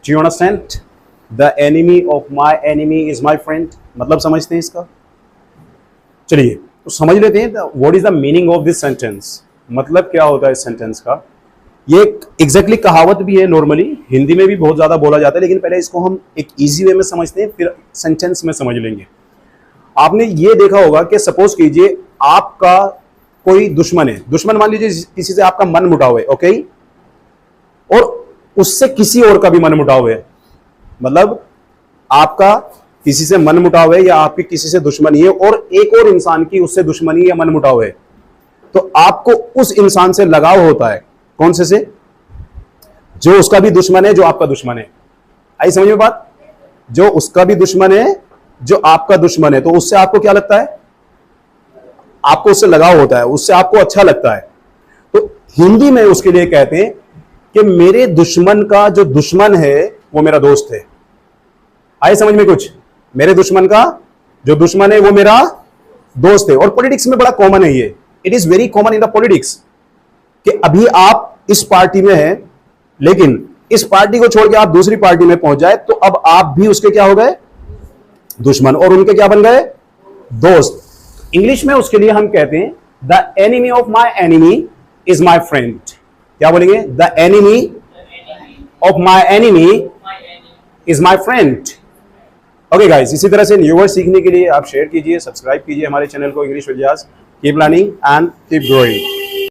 Do you understand? The enemy of my enemy is my friend, मतलब समझते हैं इसका? चलिए तो समझ लेते हैं what is the meaning of this sentence, मतलब क्या होता है इस सेंटेंस का। ये एग्जैक्टली कहावत भी है, नॉर्मली हिंदी में भी बहुत ज्यादा बोला जाता है, लेकिन पहले इसको हम एक इजी वे में समझते हैं, फिर सेंटेंस में समझ लेंगे। आपने ये देखा होगा कि सपोज कीजिए आपका कोई दुश्मन है, दुश्मन मान लीजिए किसी से आपका मन मुटाव है, ओके, और उससे किसी और का भी मन मुटाव है, मतलब आपका किसी से मन मुटाव है या आपकी किसी से दुश्मनी है और एक और इंसान की उससे दुश्मनी या मन मुटाव है, तो आपको उस इंसान से लगाव होता है। कौन से? जो उसका भी दुश्मन है, जो आपका दुश्मन है। आई समझ में बात? जो उसका भी दुश्मन है, जो आपका दुश्मन है, तो उससे आपको क्या लगता है? आपको उससे लगाव होता है, उससे आपको अच्छा लगता है। तो हिंदी में उसके लिए कहते हैं कि मेरे दुश्मन का जो दुश्मन है वो मेरा दोस्त है। आई समझ में कुछ? मेरे दुश्मन का जो दुश्मन है वो मेरा दोस्त है। और पॉलिटिक्स में बड़ा कॉमन है ये, it is very common in the politics, कि अभी आप इस पार्टी में हैं, लेकिन इस पार्टी को छोड़ के आप दूसरी पार्टी में पहुंच जाए तो अब आप भी उसके क्या हो गए? दुश्मन, और उनके क्या बन गए? दोस्त। इंग्लिश में उसके लिए हम कहते हैं the enemy of my enemy is my friend. क्या बोलेंगे? The enemy of my enemy is my friend. Okay guys, इसी तरह से न्यू वर्ड सीखने के लिए आप शेयर कीजिए, सब्सक्राइब कीजिए हमारे चैनल को इंग्लिश विद जाज। Keep learning and keep growing.